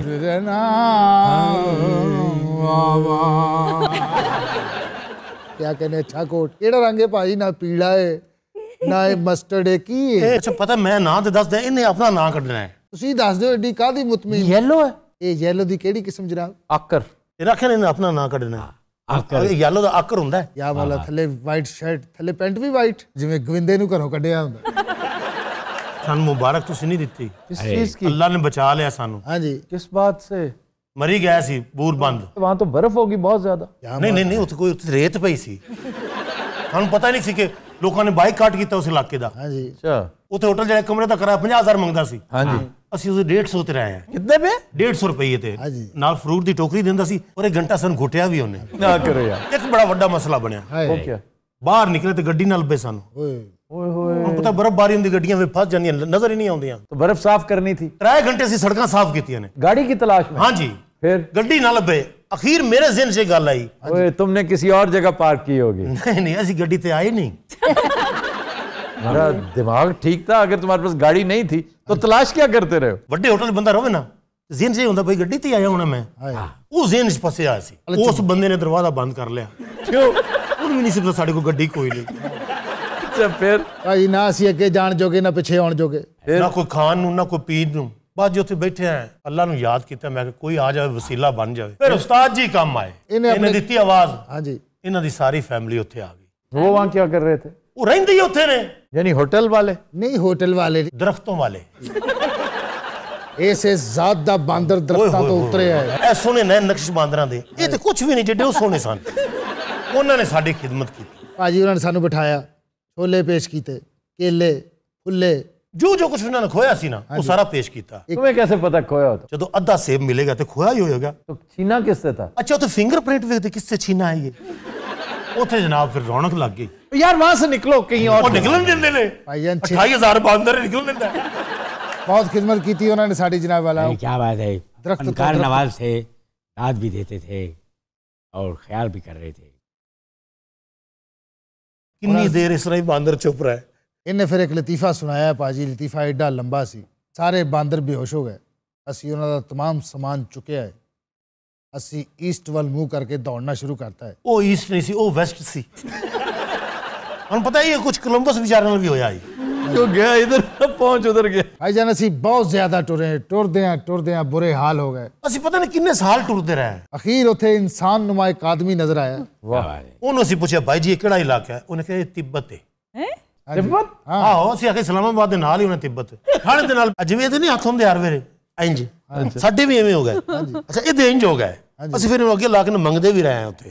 क्या कहने, अच्छा कोट केड़ा रंग है भाई, ना पीला है ना मस्टर्ड है की है। अच्छा पता, मैं ना ते दस दे, इन्हें अपना ना कढ़ना है। ਤੁਸੀਂ ਦੱਸ ਦਿਓ ਏਡੀ ਕਾਦੀ ਮੁਤਮੀਨ। येलो है, ਇਹ ਯੈਲੋ ਦੀ ਕਿਹੜੀ ਕਿਸਮ ਜਨਾਬ? आकर रखे ने अपना ना कढ़ना है। येलो ਦਾ ਆਕਰ ਹੁੰਦਾ ਹੈ। ਯਾ ਵਾਲਾ ਥੱਲੇ ਵਾਈਟ ਸ਼ਰਟ, ਥੱਲੇ ਪੈਂਟ ਵੀ ਵਾਈਟ, ਜਿਵੇਂ ਗਵਿੰਦੇ ਨੂੰ ਘਰੋਂ ਕੱਢਿਆ ਹੁੰਦਾ। ਸਾਨੂੰ ਮੁਬਾਰਕ ਤੁਸੀਂ ਨਹੀਂ ਦਿੱਤੀ। किस चीज की? ਅੱਲਾ ਨੇ ਬਚਾ ਲਿਆ ਸਾਨੂੰ। ਹਾਂਜੀ, किस बात से? ਮਰੀ ਗਿਆ ਸੀ ਬੂਰ ਬੰਦ। वहां तो बर्फ होगी बहुत ज्यादा। ਨਹੀਂ ਨਹੀਂ ਨਹੀਂ, ਉੱਥੇ ਕੋਈ ਰੇਤ ਪਈ ਸੀ। ਸਾਨੂੰ ਪਤਾ ਨਹੀਂ ਸੀ ਕਿ ਲੋਕਾਂ ਨੇ ਬਾਈਕਾਟ ਕੀਤਾ ਉਸ ਇਲਾਕੇ ਦਾ। ਹਾਂਜੀ, अच्छा, ਉੱਥੇ ਹੋਟਲ ਜਿਹੜਾ ਕਮਰੇ ਦਾ ਕਿਰਾਇਆ 50,000 ਮੰਗਦਾ ਸੀ। हाँ जी। ਅਸੀਂ ਉਹਦੇ 150 ਤੇ ਰਹੇ ਆ। कितने पे? 150 ਰੁਪਏ ਤੇ ਹਾਂਜੀ। ਨਾਲ ਫਰੂਟ ਦੀ ਟੋਕਰੀ ਦਿੰਦਾ ਸੀ, ਔਰ ਇੱਕ ਘੰਟਾ ਸਾਨੂੰ ਘੁੱਟਿਆ ਵੀ ਉਹਨੇ। ना करो यार। ਇੱਕ ਬੜਾ ਵੱਡਾ ਮਸਲਾ ਬਣਿਆ। वो क्या? ਬਾਹਰ ਨਿਕਲੇ ਤੇ ਗੱਡੀ ਨਾਲ ਲੱਭੇ ਸਾਨੂੰ। ਓਏ ओए होए, ਹੁਣ ਪਤਾ ਬਰਫ਼ਬਾਰੀ ਹੁੰਦੀ, ਗੱਡੀਆਂ ਵਿੱਚ ਫਸ ਜਾਂਦੀਆਂ, ਨਜ਼ਰ ਹੀ ਨਹੀਂ ਆਉਂਦੀਆਂ। तो बर्फ साफ करनी थी। 3 ਘੰਟੇ ਅਸੀਂ ਸੜਕਾਂ ਸਾਫ਼ ਕੀਤੀਆਂ ਨੇ। गाड़ी की तलाश में? ਹਾਂਜੀ, फिर? ਗੱਡੀ ਨਾ ਲੱਭੇ। ਅਖੀਰ ਮੇਰੇ ਜ਼ਿਹਨ 'ਚ ਗੱਲ ਆਈ, ओए, तुमने किसी और जगह पार्क की होगी। नहीं नहीं, ਅਸੀਂ ਗੱਡੀ ਤੇ ਆਏ नहीं। मेरा दिमाग ठीक था, अगर तुम्हारे पास गाड़ी नहीं थी तो तलाश क्या करते रहे हो? ਵੱਡੇ ਹੋਟਲ ਬੰਦਾ ਰਵੇ ਨਾ, ਜ਼ਿਹਨ 'ਚ ਹੁੰਦਾ ਭਾਈ ਗੱਡੀ ਤੇ ਆਇਆ ਹੋਣਾ ਮੈਂ। ਉਹ ਜ਼ਿਹਨ 'ਚ ਫਸਿਆ ਸੀ। ਉਸ ਬੰਦੇ ਨੇ ਦਰਵਾਜ਼ਾ ਬੰਦ ਕਰ ਲਿਆ। क्यों ਉਹਨੂੰ ਵੀ ਨਹੀਂ ਸੀ ਪਤਾ ਸਾਡੇ ਕੋਲ ਗੱਡੀ ਕੋਈ ਨਹੀਂ। ਅੱਛਾ ਫਿਰ ਭਾਜੀ ਨਾ ਅਸੀਂ ਅੱਗੇ ਜਾਣ ਜੋਗੇ ਨਾ ਪਿੱਛੇ ਆਉਣ ਜੋਗੇ, ਨਾ ਕੋਈ ਖਾਣ ਨੂੰ ਨਾ ਕੋਈ ਪੀਣ ਨੂੰ। ਬਾਅਦ ਜੇ ਉੱਥੇ ਬੈਠੇ ਆ ਅੱਲਾ ਨੂੰ ਯਾਦ ਕੀਤਾ, ਮੈਂ ਕਿ ਕੋਈ ਆ ਜਾਵੇ ਵਸੀਲਾ ਬਣ ਜਾਵੇ। ਫਿਰ ਉਸਤਾਦ ਜੀ ਕੰਮ ਆਏ, ਇਹਨੇ ਦਿੱਤੀ ਆਵਾਜ਼। ਹਾਂਜੀ ਇਹਨਾਂ ਦੀ ਸਾਰੀ ਫੈमिली ਉੱਥੇ ਆ गई। वो वहाँ क्या कर रहे थे? ਉਹ ਰਹਿੰਦੇ ਹੀ ਉੱਥੇ ਨੇ। यानी होटल वाले? नहीं होटल वाले, ਦਰਖਤੋਂ ਵਾਲੇ। ऐसे जात दा बांदर दरख्तां तो उतरे आए। ਇਹ ਸੋਹਣੇ ਨੇ ਨਕਸ਼ ਬਾਂਦਰਾਂ ਦੇ, ਇਹ ਤੇ ਕੁਝ ਵੀ ਨਹੀਂ ਜਿੱਡੇ ਉਹ ਸੋਹਣੇ ਸਨ। ਉਹਨਾਂ ਨੇ ਸਾਡੀ ਖਿਦਮਤ ਕੀਤੀ। ਭਾਜੀ ਉਹਨਾਂ ਨੇ ਸਾਨੂੰ ਬਿਠਾਇਆ, ਛੋਲੇ ਪੇਸ਼ ਕੀਤੇ, ਕੇਲੇ, ਫੁੱਲੇ, ਜੋ ਜੋ ਕੁਝ ਉਹਨਾਂ ਨੇ ਖੋਇਆ ਸੀ ਨਾ ਉਹ ਸਾਰਾ ਪੇਸ਼ ਕੀਤਾ। तुम्हें कैसे पता खोया होता? ਜਦੋਂ ਅੱਧਾ ਸੇਬ ਮਿਲੇਗਾ ਤੇ ਖੋਇਆ ਹੀ ਹੋਏਗਾ। तो छीना किससे था? ਅੱਛਾ ਉੱਥੇ ਫਿੰਗਰਪ੍ਰਿੰਟ ਵੇਖਦੇ ਕਿਸसे छीना है ये। ਉੱਥੇ ਜਨਾਬ ਫਿਰ ਰੌਣਕ ਲੱਗ ਗਈ। यार वहां से निकलो कहीं और। ਉਹ ਨਿਕਲਣ ਦਿੰਦੇ ਨੇ। ਭਾਈਜਾਨ 28000 ਬਾਂਦਰ ਨਿਕਲਣ ਦਿੰਦਾ। बहुत खिदमत की थी उन्होंने साड़ी जनाब वाला। क्या बात है, फनकार नवाज थे, दाद भी देते थे और ख्याल भी कर रहे थे। कितनी देर इस तरह बांदर चुप रहा है। इन्हें फिर एक लतीफ़ा सुनाया पाजी, लतीफ़ा एडा लंबा सी, सारे बांदर बेहोश हो गए। असी उन्होंने तमाम सामान चुके है, असी ईस्ट वाल मुँह करके दौड़ना शुरू करता है। वो ईस्ट नहीं सी, वो वेस्ट सी। हम पता ही है कुछ कोलंबस बेचारे भी होया ही। जो गया इधर पहुंच उधर गया। भाईजान असी बहुत ज्यादा टुरे, टुरदे बुरे हाल हो गए। असी पता नहीं किन्ने साल टुरते रहे। अखीर उथे इंसान नुमा एक आदमी नजर आया। वाह। उन्होंने असी पूछा भाई जी ये केड़ा इलाका है? उन्हें कहा तिब्बत है। तिब्बत? आहो असी आके इस्लामाबाद दे नाल ही उन्हें तिब्बत खाने दे नाल जिवें इहदे नहीं हत्थ हुंदे यार मेरे इंज साडे भी एवें हो गए। अच्छा इहदे इंज हो गए। असी फिर अगे ला के मंगदे भी रहे हैं उथे।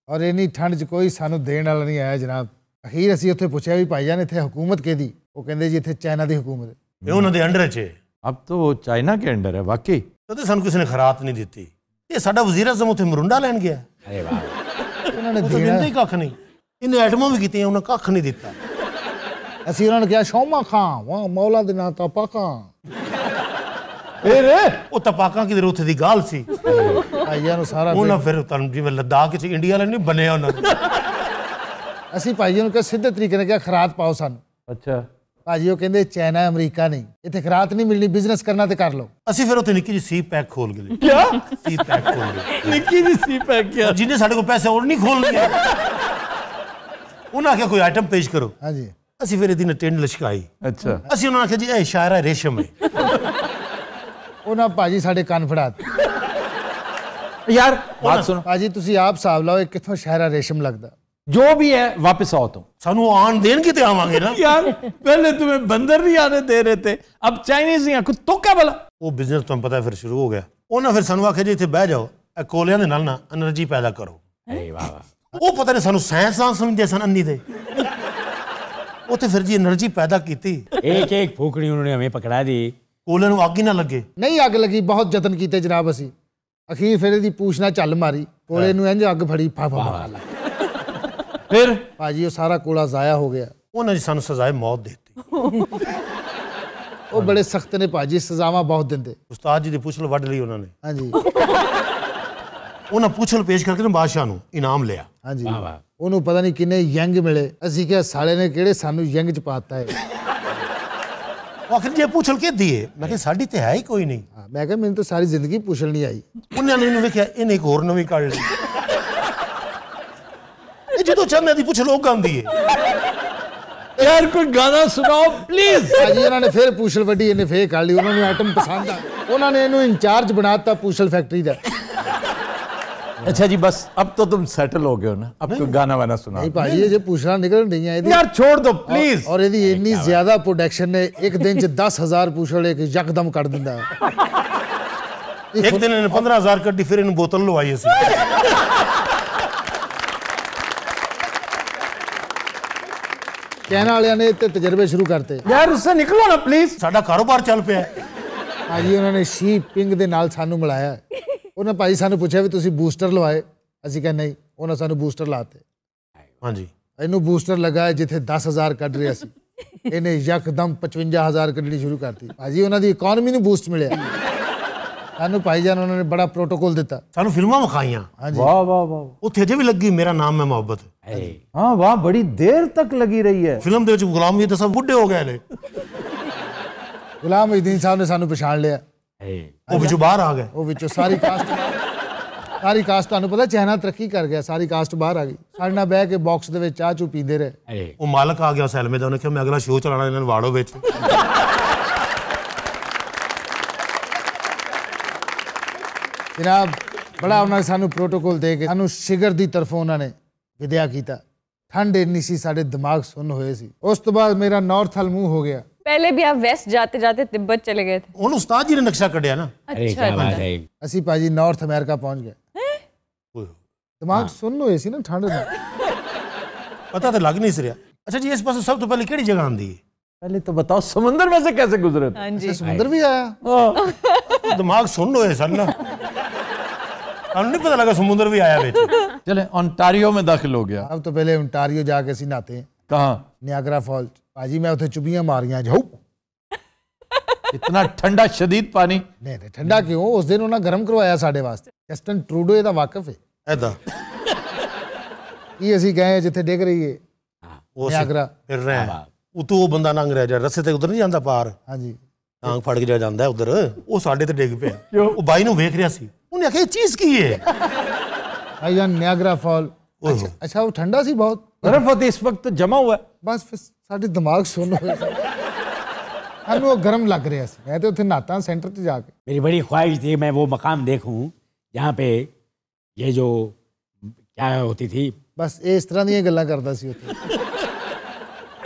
और इन्नी ठंड च कोई सानू देण वाला नहीं आया जनाब। अखीर असी उत्थे पूछया भी भाईजान इत्थे हुकूमत किहदी? वो कहंदे जी इत्थे चाइना दी हुकूमत है। ये उन्हां दे अंडर च। अब तो वो चाइना के अंडर है वाकई। तो सानू किसी ने खरात नहीं दी। ये साडा वजीर आज़म उत्थे मरुंडा लैन गया। अरे वाह, उन्होंने दिंदा ही कख नहीं। इन्हें आइटमां भी कीतियां उन्हें कख नहीं दिता। असी उन्होंने कहा शौमा खां वहां मौला दे नां तपा खां। वो तपाका की उथे दी गाल सी। भाईजान नु सारा उन्हां फिर तुहानू जिवें लद्दाख च इंडिया वाले नहीं बने उन्हां। असी भाईजान को सीधे तरीके ने कहा खरात पाओ सानू। अच्छा भाजी वो कहंदे चाइना अमरीका नहीं, इत्थे खरात नहीं मिलनी, बिजनेस करना ते कर लो। असी फिर उथे निक्की जी सी पैक खोल गए। क्या सी पैक खोल गए? निक्की जी सी पैक क्या? जिन्हें साडे को पैसे और नहीं खोलने उन्हें आख्या कोई आइटम पेश करो। हाँ जी असी फिर इहदी टेंड लशकाई। अच्छा असी उन्होंने आख्या जी ये शायरा रेशम है। उन्हें भाजी साडे कान फड़ाते। यार बात सुनो भाजी तुसी आप हिसाब लाओ कित्थों शायरा रेशम लगदा। जो भी है वापस आओ तुम। सानू आन देंगे ते आवांगे ना। यार पहले तुम्हें बंदर नहीं आने दे रहे थे, अब चाइनीज नहीं कुछ तो क्या भला। वो बिजनेस तुम पता है फिर शुरू हो गया। उन्होंने फिर सानू आख्या जी इत्थे बह जाओ, कोलियां दे नाल ना एनर्जी पैदा करो। अरे वाह वाह। वो पता नहीं सानू साइंसदान समझदे सन अन्नी दे। उत्थे फिर जी एनर्जी पैदा कीती। एक एक फूकनी उन्होंने हमें पकड़ा दी। कोले नू अग ही ना लगे। नहीं अग लगी, बहुत जतन कीते जनाब असी। अखीर फिर इहदी पूछ ना चल मारी, कोले नू इंज अग फड़ी फा फिर भाजी वो सारा कोला जाया हो गया। उन्होंने सानू सजाए मौत देती। वो बड़े सख्त ने भाजी, सजावां बहुत दिंदे। उस्ताद जी दी पूछल वड ली उन्होंने। हाँ जी उन्हें पूछल पेश करके ना बादशाह नू इनाम लिया। हाँ जी उन्होंने पता नहीं किन्ने यंग मिले। असी क्या साले ने केड़े सानू यंग च पाता है। आखिर जे पूछल के दिए, मैं कहा साडी ते है ही कोई नहीं। मैं कहा मैंने तो सारी जिंदगी पूछल नहीं आई। उन्होंने इन्हें वेख्या इन्हें एक होर नवी कढ़ ली। जो चंद दी पूछ लोग गांधी है। यार कोई गाना सुनाओ प्लीज। जी उन्होंने फिर पूछल वड्डी, इन्हें फिर कर ली। उन्होंने आइटम पसंद आ, उन्होंने इन्हें इंचार्ज बनाता पूछल फैक्ट्री का। अच्छा जी बस अब तो तुम सेटल हो गए हो ना, अब तो गाना वाना सुना। नहीं भाजी ये जो पूछना निकल नहीं है यार छोड़ दो प्लीज। और यदि इतनी ज्यादा प्रोडक्शन ने एक दिन च 10,000 पूछल एक यकदम कर दिंदा। एक दिन इन्हें 15,000 कड्डी, फिर इन्हें बोतल लवाई असी। कहने वाले ने तजर्बे शुरू करते। यार उससे निकलो ना प्लीज, साडा कारोबार चल पिया। हाँ जी उन्होंने शी पिंग दे नाल सानू मिलाया। उन्हें भाई सानू पूछा भी तुसी बूस्टर लवाए? असी कहा नहीं, उन्हें सानू बूस्टर लाते। हाँ जी इनू बूस्टर लगा जिथे 10,000 कढ़ रहे सी, इन्हें यकदम 55,000 कढ़नी शुरू करती। भाजी उन्होंने इकॉनमी नू बूस्ट मिले। सानू भाईजान उन्होंने बड़ा प्रोटोकॉल दिता। सानू फिल्मां विखाइयां। हाँ जी वाह वाह वाह। उत्थे अजे भी लगी मेरा नाम है मोहब्बत। हाँ वाह बड़ी देर तक लगी रही है। फिल्म दे विच गुलाम ये तो सब बुढ़े हो गए ने। गुलाम उद्दीन साहब ने सानू पछाण लिया। वो विचों बाहर आ गए। वो विचों सारी कास्ट ਸਾਰੀ ਕਾਸਟ ਤੁਹਾਨੂੰ ਪਤਾ ਚਾਈਨਾ ਤਰੱਕੀ ਕਰ ਗਿਆ, ਸਾਰੀ ਕਾਸਟ ਬਾਹਰ ਆ ਗਈ। ਸਾਡੇ ਨਾਲ ਬਹਿ ਕੇ ਬਾਕਸ ਦੇ ਵਿੱਚ ਚਾਹ ਚੂ ਪੀਂਦੇ ਰਹੇ। ਉਹ ਮਾਲਕ ਆ ਗਿਆ ਸੈਲਮੇ ਦਾ, ਉਹਨੇ ਕਿਹਾ ਮੈਂ ਅਗਲਾ ਸ਼ੋਅ ਚਲਾਣਾ, ਇਹਨਾਂ ਨੂੰ ਵਾੜੋ ਵਿੱਚ। ਜਨਾਬ ਬੜਾ ਉਹਨਾਂ ਨੇ ਸਾਨੂੰ ਪ੍ਰੋਟੋਕੋਲ ਦੇ ਕੇ ਸਾਨੂੰ ਸ਼ਿਗਰ ਦੀ ਤਰਫੋਂ ਉਹਨਾਂ ਨੇ ਵਿਦਿਆ ਕੀਤਾ। ठंड इन्नी सी साढ़े दिमाग सुन्न हुए सी। उस तो बाद मेरा नॉर्थ हल मुंह हो गया। पहले भी आप वेस्ट जाते जाते तिब्बत चले गए थे। उन उस्ताद जी ने नक्शा कढ़िया ना। अच्छा असी भाजी नॉर्थ अमेरिका पहुंच गए। दिमाग सुन्न हुए सी ना ठंड में। पता तो लग नहीं रहा। अच्छा जी, इस पास सब तो पहले केड़ी जगह आंदी है? पहले तो बताओ समुद्र में से कैसे गुजरे? समुद्र भी आया। दिमाग सुन्न हुए सन ना, नहीं पता लगा समुद्र भी आया बेच। चले ओंटारियो में दाखिल हो गया। अब तो पहले ओंटारियो जाके असी नहाते हैं। कहाँ? Niagara Falls. भाजी मैं उसे चुबियां मारियां जाऊं। इतना ठंडा शदीद पानी? नहीं ठंडा क्यों, उस दिन उन्होंने गर्म करवाया साढ़े वास्ते। जस्टिन ट्रूडो ਇਹਦਾ वाकिफ है। ऐदा ये ਅਸੀਂ गए जिथे डिग रही है नियाग्रा फिर रहे हैं। उतो वो बंदा लंघ रहा जा, रस्ते ते उधर नहीं जांदा पार। हां जी, टांग फड़ के जा जांदा है उधर, वो साडे ते डिग पिया। वो बाई नु वेख रिया सी, उन्हें आखिया चीज की है? भाईजान नियाग्रा फॉल। अच्छा वो ठंडा सी बहुत, बर्फ इस वक्त जमा हुआ है। बस फिर साडे दिमाग सुन्न हुए सानू वो गर्म लग रहा सी। मैं तो उथे नहाता सेंटर ते जाके। मेरी बड़ी ख्वाहिश थी मैं वो मकाम देखूं जहाँ पे ये जो क्या होती थी। बस इस तरह दी गल्लां करदा सी उथे।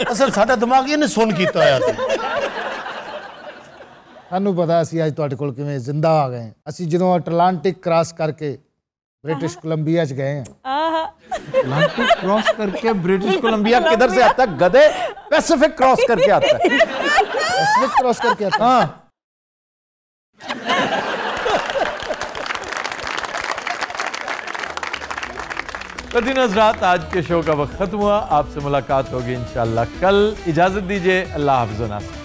असल साडा दिमाग इन्हें सुन कीता होया सी। सानू पता असी अज तुहाडे कोल किवें जिंदा आ गए। असी जदों अटलांटिक क्रॉस करके ब्रिटिश कोलंबिया च गए हैं। अटलांटिक क्रॉस करके ब्रिटिश कोलंबिया किधर से आता है गधे? पैसिफिक क्रॉस करके आता है। पैसिफिक क्रॉस करके आता है। कदीन हज़रात, आज के शो का वक्त खत्म हुआ। आपसे मुलाकात होगी इंशाअल्लाह कल। इजाजत दीजिए। अल्लाह हाफ़िज़।